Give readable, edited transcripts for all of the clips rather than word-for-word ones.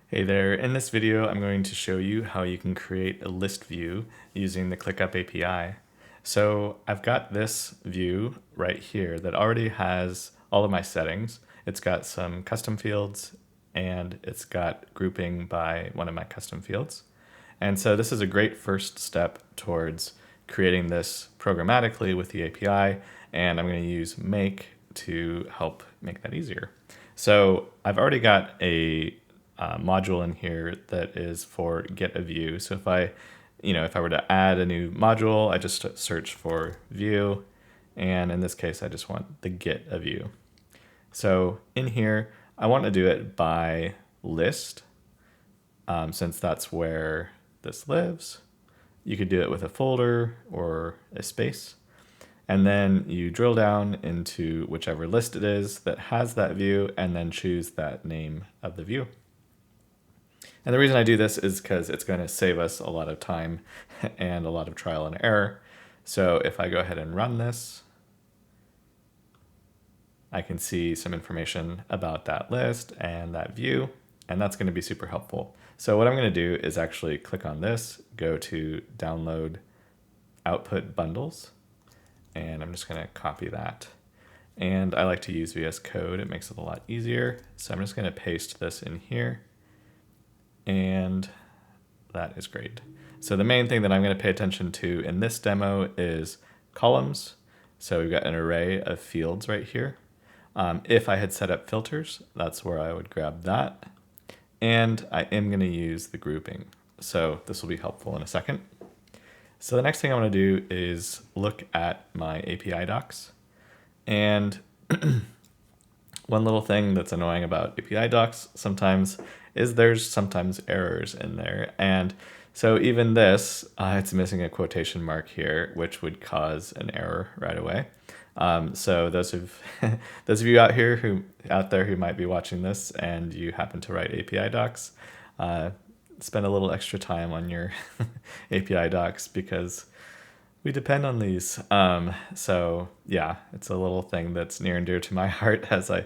Hey there, in this video I'm going to show you how you can create a list view using the ClickUp API. So I've got this view right here that already has all of my settings. It's got some custom fields and it's got grouping by one of my custom fields. And so this is a great first step towards creating this programmatically with the API, and I'm going to use make to help make that easier. So I've already got a module in here that is for get a view. So if I were to add a new module, I just search for view, and in this case, I just want the get a view. So in here, I want to do it by list, since that's where this lives. You could do it with a folder or a space. And then you drill down into whichever list it is that has that view and then choose that name of the view. And the reason I do this is because it's going to save us a lot of time and a lot of trial and error. So if I go ahead and run this, I can see some information about that list and that view, and that's going to be super helpful. So what I'm going to do is actually click on this, go to download output bundles, and I'm just going to copy that. And I like to use VS Code. It makes it a lot easier. So I'm just going to paste this in here, and that is great. So the main thing that I'm going to pay attention to in this demo is columns. So we've got an array of fields right here. If I had set up filters, that's where I would grab that. And I am going to use the grouping. So this will be helpful in a second. So the next thing I want to do is look at my API docs. And one little thing that's annoying about API docs sometimes is there's sometimes errors in there. And so even this, it's missing a quotation mark here, which would cause an error right away. So those of you out there who might be watching this and you happen to write API docs, spend a little extra time on your API docs because we depend on these. So yeah, it's a little thing that's near and dear to my heart as I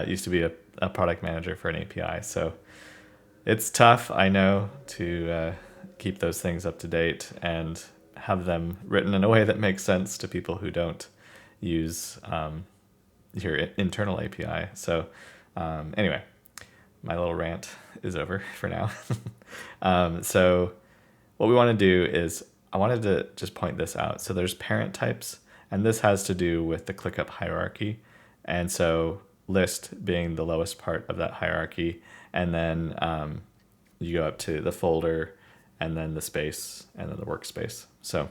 used to be a product manager for an API. So it's tough, I know, to keep those things up to date and have them written in a way that makes sense to people who don't use your internal API. So anyway, my little rant is over for now. So what we want to do is I wanted to just point this out. So there's parent types, and this has to do with the ClickUp hierarchy. And so list being the lowest part of that hierarchy, and then you go up to the folder, and then the space, and then the workspace. So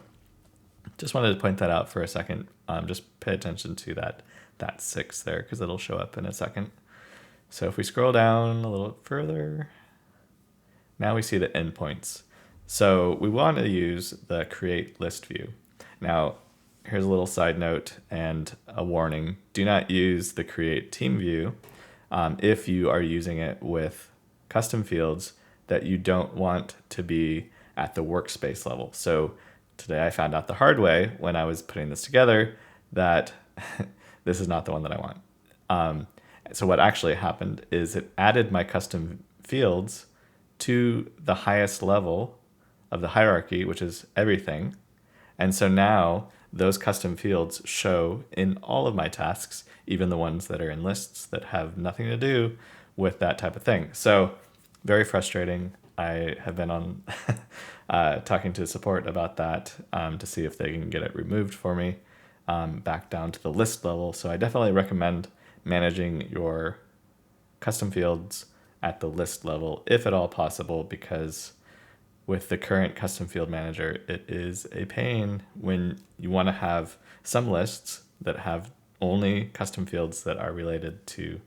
just wanted to point that out for a second. Just pay attention to that 6 there, because it'll show up in a second. So if we scroll down a little further, now we see the endpoints. So we want to use the create list view. Now, here's a little side note and a warning. Do not use the create team view if you are using it with custom fields that you don't want to be at the workspace level. So today I found out the hard way when I was putting this together that this is not the one that I want. So what actually happened is it added my custom fields to the highest level of the hierarchy, which is everything. And so now those custom fields show in all of my tasks, even the ones that are in lists that have nothing to do with that type of thing. So very frustrating. I have been on talking to support about that to see if they can get it removed for me back down to the list level. So I definitely recommend managing your custom fields at the list level, if at all possible, because with the current custom field manager, it is a pain when you want to have some lists that have only custom fields that are related to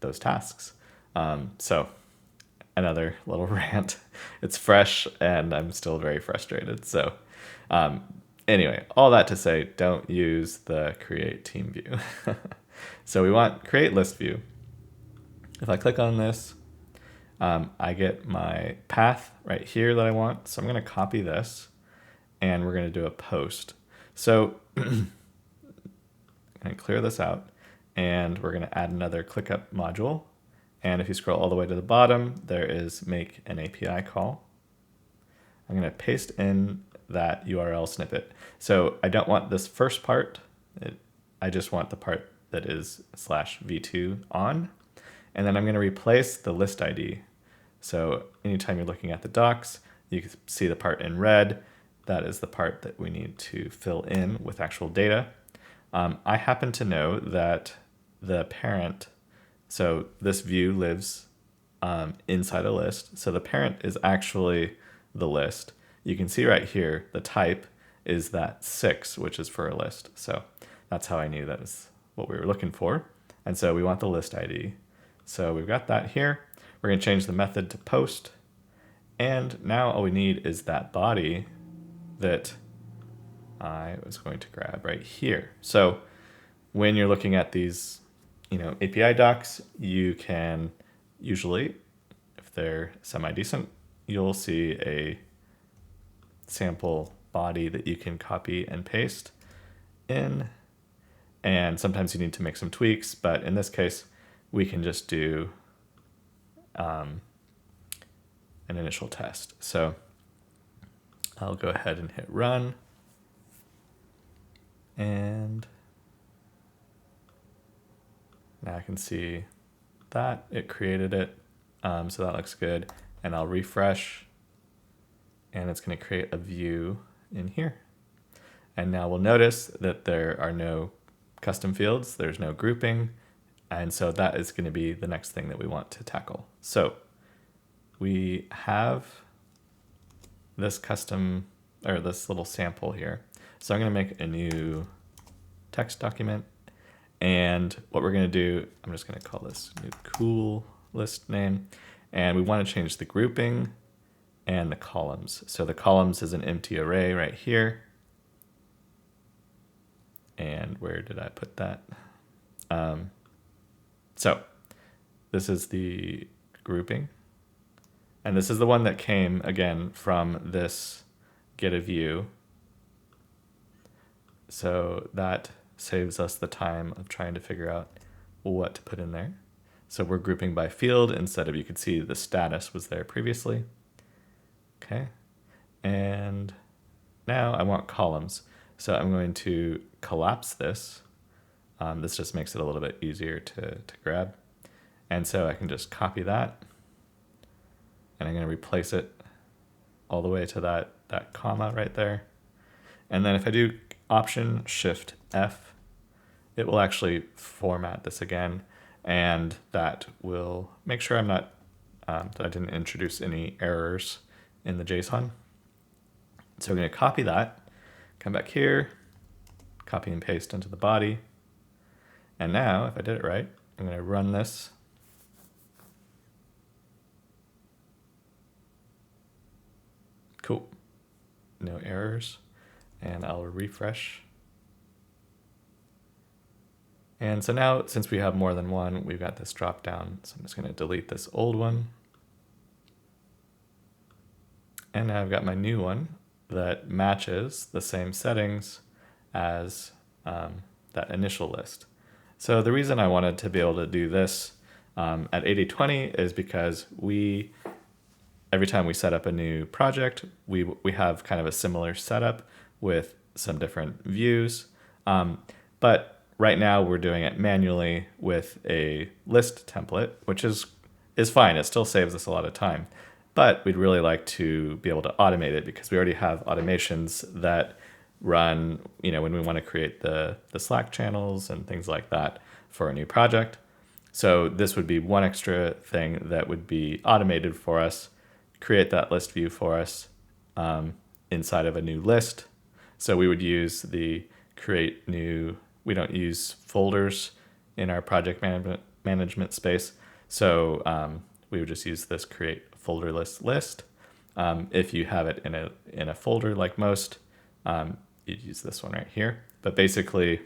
those tasks. So another little rant. It's fresh and I'm still very frustrated. So anyway, all that to say, don't use the create team view. So we want create list view. If I click on this, I get my path right here that I want. So I'm going to copy this and we're going to do a post. So I'm going to clear this out and we're going to add another ClickUp module And if you scroll all the way to the bottom, there is make an API call. I'm going to paste in that URL snippet. So I don't want this first part. I just want the part that is /v2 on. And then I'm going to replace the list ID. So anytime you're looking at the docs, you can see the part in red. That is the part that we need to fill in with actual data. I happen to know that the parent, so this view lives inside a list. So the parent is actually the list. You can see right here, the type is that 6, which is for a list. So that's how I knew that is what we were looking for. And so we want the list ID. So we've got that here. We're going to change the method to post. And now all we need is that body that I was going to grab right here. So when you're looking at these, API docs, you can usually, if they're semi-decent, you'll see a sample body that you can copy and paste in. And sometimes you need to make some tweaks, but in this case, we can just do an initial test. So I'll go ahead and hit run. And now I can see that it created it. So that looks good. And I'll refresh. And it's going to create a view in here. And now we'll notice that there are no custom fields. There's no grouping. And so that is going to be the next thing that we want to tackle. So we have this custom, or this little sample here. So I'm going to make a new text document. And what we're going to do, I'm just going to call this new cool list name. And we want to change the grouping and the columns. So the columns is an empty array right here. And where did I put that? So this is the grouping. And this is the one that came, again, from this get a view. So that saves us the time of trying to figure out what to put in there. So we're grouping by field instead of, you could see the status was there previously. Okay. And now I want columns. So I'm going to collapse this. This just makes it a little bit easier to grab. And so I can just copy that. And I'm going to replace it all the way to that comma right there. And then if I do Option Shift F, it will actually format this again. And that will make sure I'm not, that I didn't introduce any errors in the JSON. So I'm going to copy that, come back here, copy and paste into the body. And now, if I did it right, I'm going to run this. Cool. No errors. And I'll refresh. And so now, since we have more than one, we've got this drop down. So I'm just going to delete this old one. And now I've got my new one that matches the same settings as that initial list. So the reason I wanted to be able to do this at 80/20 is because every time we set up a new project, we have kind of a similar setup with some different views. But right now we're doing it manually with a list template, which is fine. It still saves us a lot of time. But we'd really like to be able to automate it because we already have automations that run, when we want to create the Slack channels and things like that for a new project. So this would be one extra thing that would be automated for us, create that list view for us inside of a new list. So we would use the create new, we don't use folders in our project management space. So we would just use this create folderless list. If you have it in a folder like most, you'd use this one right here. But basically,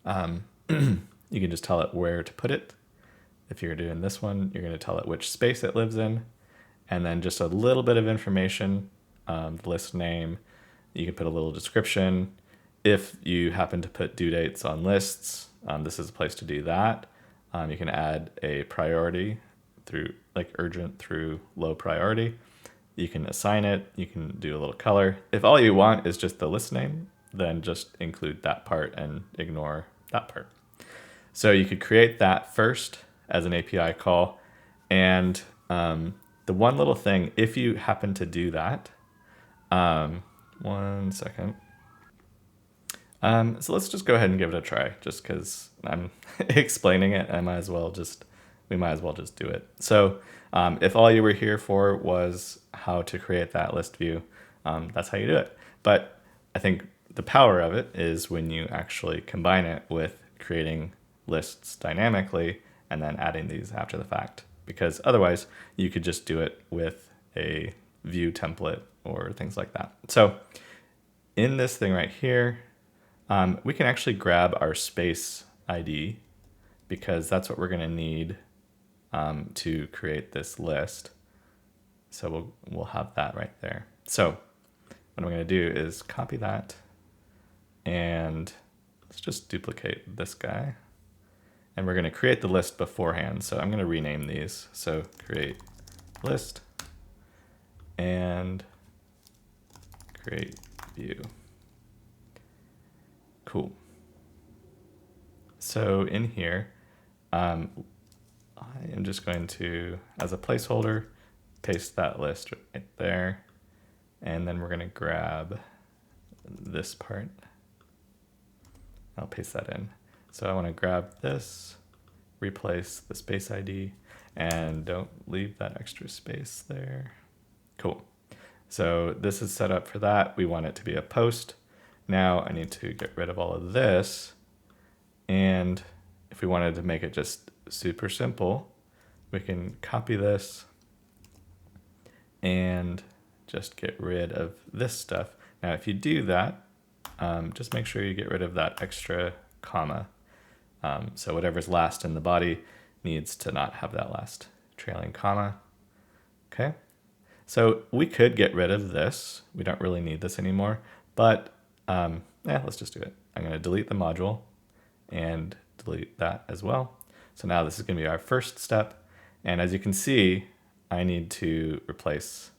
you can just tell it where to put it. If you're doing this one, you're going to tell it which space it lives in. And then just a little bit of information, the list name. You can put a little description. If you happen to put due dates on lists, this is a place to do that. You can add a priority through like urgent through low priority. You can assign it. You can do a little color. If all you want is just the list name, then just include that part and ignore that part. So you could create that first as an API call. And the one little thing, if you happen to do that, 1 second. So let's just go ahead and give it a try, just because I'm explaining it. We might as well just do it. So if all you were here for was how to create that list view, that's how you do it. But I think the power of it is when you actually combine it with creating lists dynamically and then adding these after the fact, because otherwise you could just do it with a view template or things like that. So in this thing right here, we can actually grab our space ID, because that's what we're going to need to create this list. So we'll have that right there. So what I'm going to do is copy that, and let's just duplicate this guy. And we're going to create the list beforehand. So I'm going to rename these. So create list and create view. Cool. So in here, I am just going to, as a placeholder, paste that list right there. And then we're going to grab this part. I'll paste that in. So I want to grab this, replace the space ID, and don't leave that extra space there. Cool. So this is set up for that. We want it to be a post. Now I need to get rid of all of this. And if we wanted to make it just super simple, we can copy this and just get rid of this stuff. Now, if you do that, just make sure you get rid of that extra comma. So whatever's last in the body needs to not have that last trailing comma. Okay. So we could get rid of this. We don't really need this anymore, but let's just do it. I'm going to delete the module and delete that as well. So now this is going to be our first step. And as you can see, I need to replace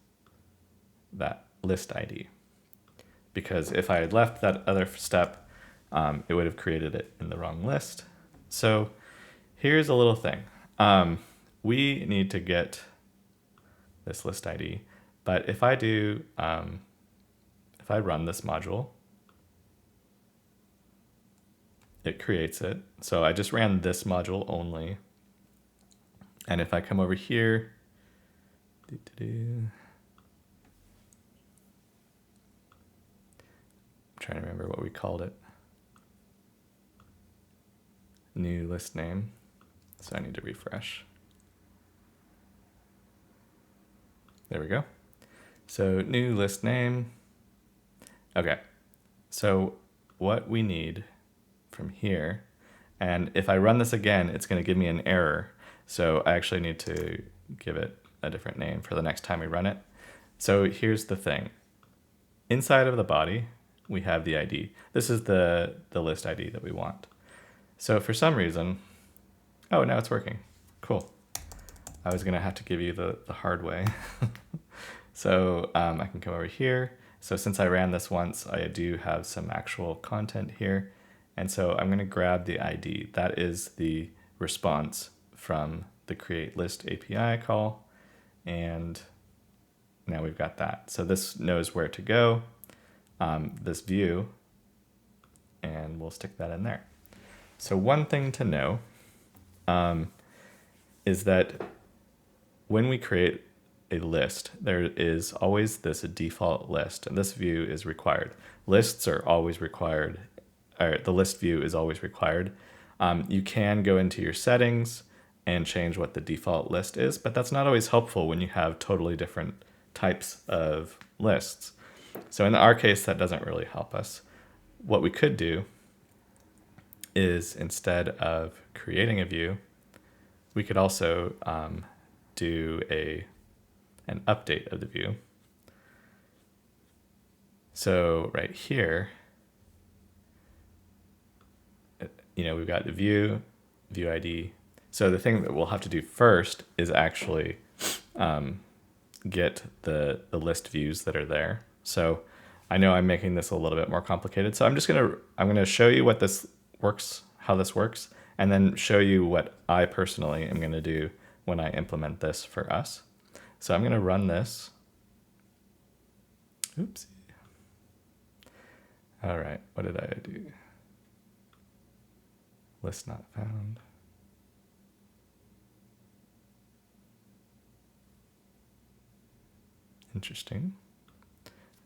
that list ID, because if I had left that other step, it would have created it in the wrong list. So here's a little thing. We need to get this list ID, but if I do, if I run this module, it creates it. So I just ran this module only. And if I come over here, I'm trying to remember what we called it. New list name. So I need to refresh. There we go. So new list name. Okay. So what we need from here, and if I run this again, it's going to give me an error. So I actually need to give it a different name for the next time we run it. So here's the thing. Inside of the body, we have the ID. This is the list ID that we want. So for some reason, oh, now it's working. Cool. I was going to have to give you the hard way. So I can come over here. So since I ran this once, I do have some actual content here. And so I'm going to grab the ID. That is the response from the create list API call. And now we've got that. So this knows where to go, this view, and we'll stick that in there. So one thing to know is that when we create a list, there is always this default list, and this view is required. Lists are always required, or the list view is always required. You can go into your settings and change what the default list is, but that's not always helpful when you have totally different types of lists. So in our case, that doesn't really help us. What we could do is, instead of creating a view, we could also do an update of the view. So right here, we've got the view ID. So the thing that we'll have to do first is actually get the list views that are there. So I know I'm making this a little bit more complicated. So I'm gonna show you what this works, how this works, and then show you what I personally am gonna do when I implement this for us. So I'm gonna run this. Oops. All right, what did I do? List not found. Interesting.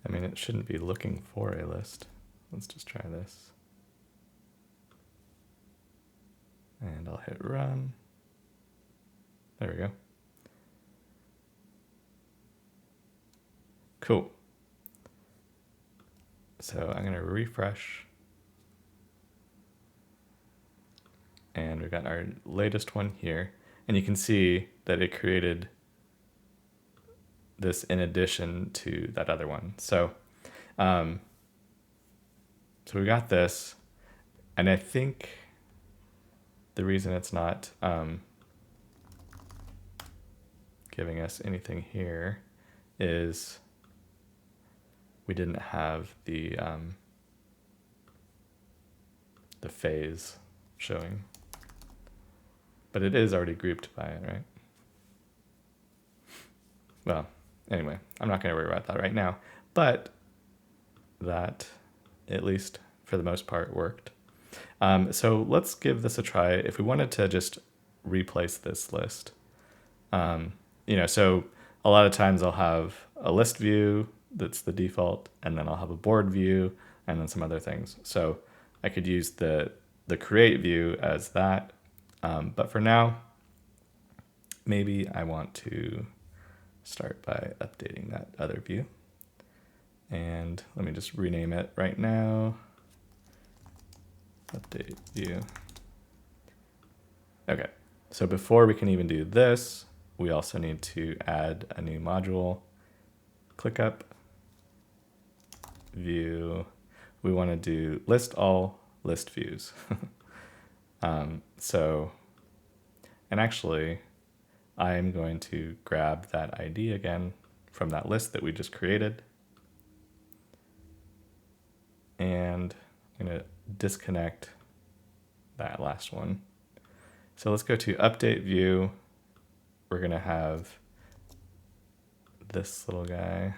I mean, it shouldn't be looking for a list. Let's just try this. And I'll hit run. There we go. Cool. So I'm gonna refresh. And we've got our latest one here. And you can see that it created this in addition to that other one. So, so we got this, and I think the reason it's not giving us anything here is we didn't have the phase showing, but it is already grouped by it, right? Well, anyway, I'm not going to worry about that right now, but that, at least for the most part, worked. So let's give this a try. If we wanted to just replace this list, so a lot of times I'll have a list view that's the default, and then I'll have a board view, and then some other things. So I could use the create view as that, but for now, maybe I want to start by updating that other view. And let me just rename it right now. Update view. Okay, so before we can even do this, we also need to add a new module. ClickUp view. We want to do list all list views. And actually, I'm going to grab that ID again from that list that we just created. And I'm going to disconnect that last one. So let's go to update view. We're going to have this little guy.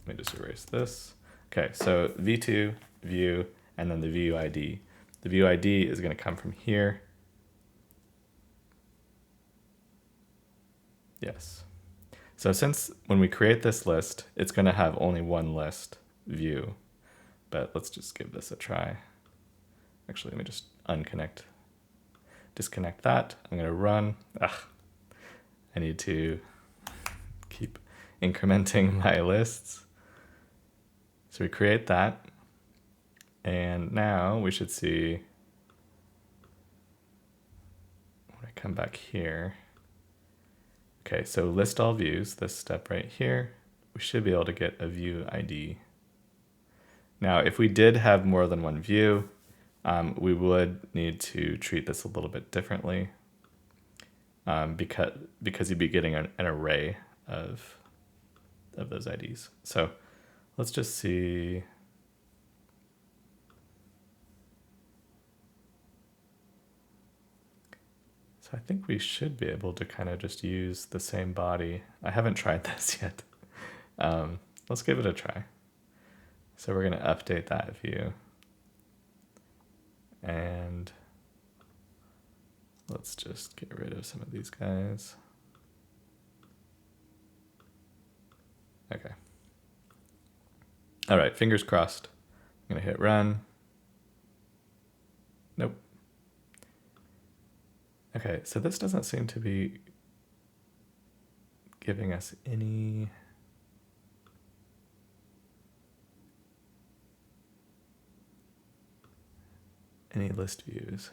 Let me just erase this. Okay, so v2, view, and then the view ID. The view ID is going to come from here. Yes. So since when we create this list, it's going to have only one list view, but let's just give this a try. Actually, let me just disconnect that. I'm going to run. I need to keep incrementing my lists. So we create that, and now we should see, when I come back here, okay, so list all views, this step right here, we should be able to get a view ID. Now, if we did have more than one view, we would need to treat this a little bit differently, because you'd be getting an array of those IDs. So let's just see. So I think we should be able to kind of just use the same body. I haven't tried this yet. Let's give it a try. So we're going to update that view. And let's just get rid of some of these guys. Okay. All right, fingers crossed. I'm going to hit run. Nope. Okay, so this doesn't seem to be giving us any list views,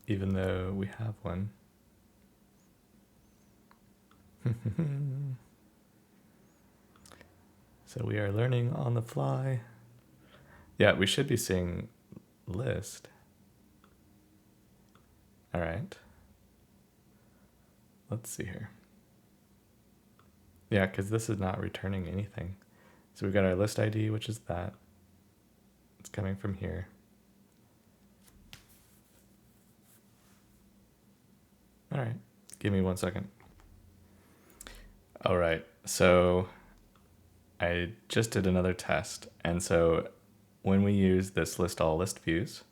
even though we have one. So we are learning on the fly. Yeah, we should be seeing list. All right. Let's see here. Yeah, because this is not returning anything. So we've got our list ID, which is that. It's coming from here. All right, give me 1 second. All right, so I just did another test. And so when we use this list all list views,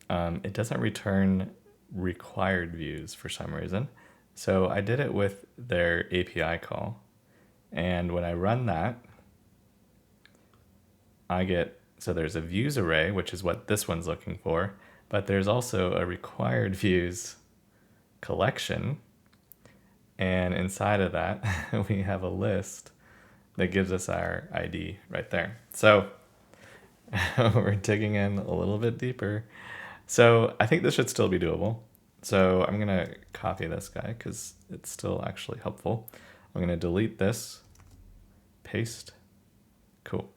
it doesn't return required views for some reason. So I did it with their API call. And when I run that, I get, so there's a views array, which is what this one's looking for, but there's also a required views collection. And inside of that, we have a list that gives us our ID right there. So we're digging in a little bit deeper. So I think this should still be doable. So I'm gonna copy this guy because it's still actually helpful. I'm gonna delete this, paste, cool.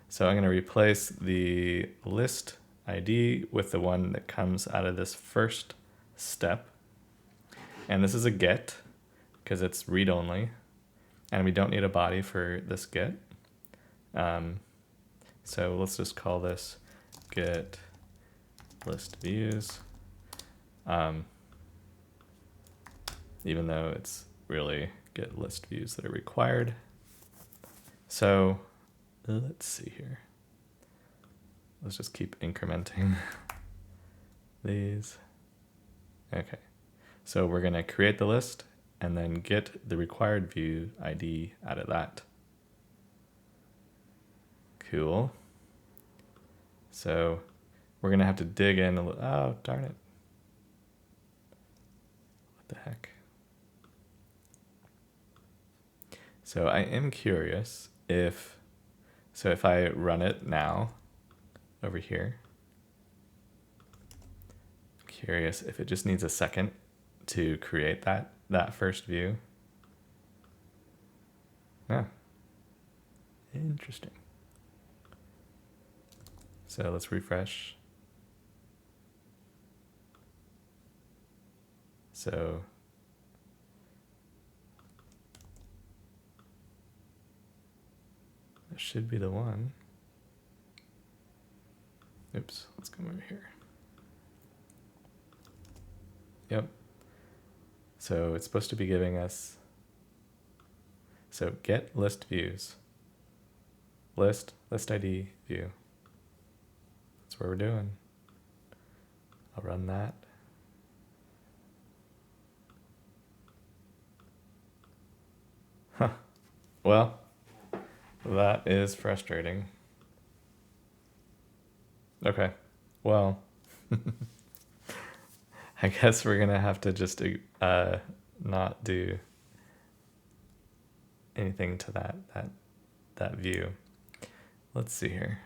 So I'm gonna replace the list ID with the one that comes out of this first step. And this is a get because it's read only, and we don't need a body for this get. So let's just call this get list views, even though it's really get list views that are required. So let's see here. Let's just keep incrementing these. Okay, so we're gonna create the list and then get the required view ID out of that. Cool. So we're gonna have to dig in a little. Oh, darn it. What the heck? So I am curious if I run it now over here, curious if it just needs a second to create that first view. Yeah. Interesting. So let's refresh. So that should be the one. Oops, let's come over here. Yep. So it's supposed to be giving us, so get list views. List ID view. That's what we're doing. I'll run that. Huh. Well, that is frustrating. Okay. Well, I guess we're gonna have to just not do anything to that view. Let's see here.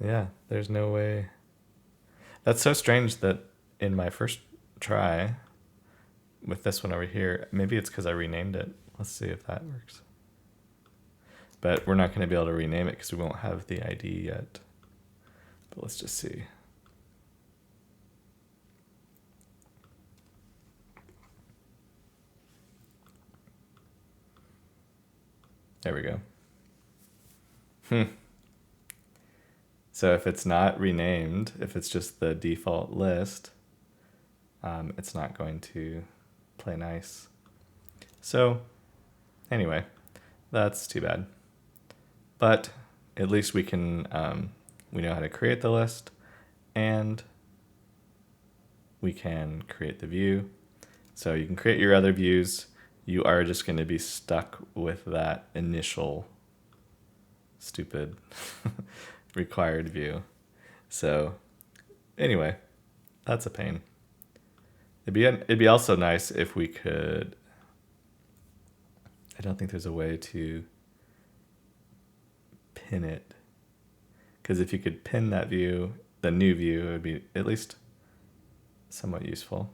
Yeah, there's no way. That's so strange that in my first try with this one over here, maybe it's because I renamed it. Let's see if that works. But we're not going to be able to rename it because we won't have the ID yet. But let's just see. There we go. So if it's not renamed, if it's just the default list, it's not going to play nice. So anyway, that's too bad. But at least we can, we know how to create the list, and we can create the view. So you can create your other views. You are just going to be stuck with that initial stupid required view. So anyway, that's a pain. It'd be also nice if we could, I don't think there's a way to pin it, because if you could pin that view, the new view, it would be at least somewhat useful.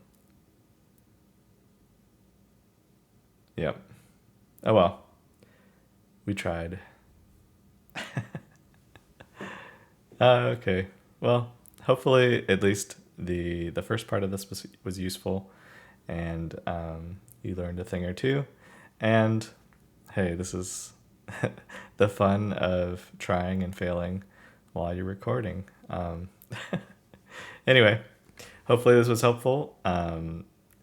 Yep. Oh well. We tried. Okay. Well, hopefully at least the first part of this was useful, and you learned a thing or two. And hey, this is the fun of trying and failing while you're recording. Anyway, hopefully this was helpful.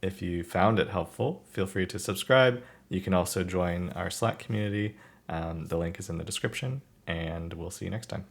If you found it helpful, feel free to subscribe. You can also join our Slack community. The link is in the description, and we'll see you next time.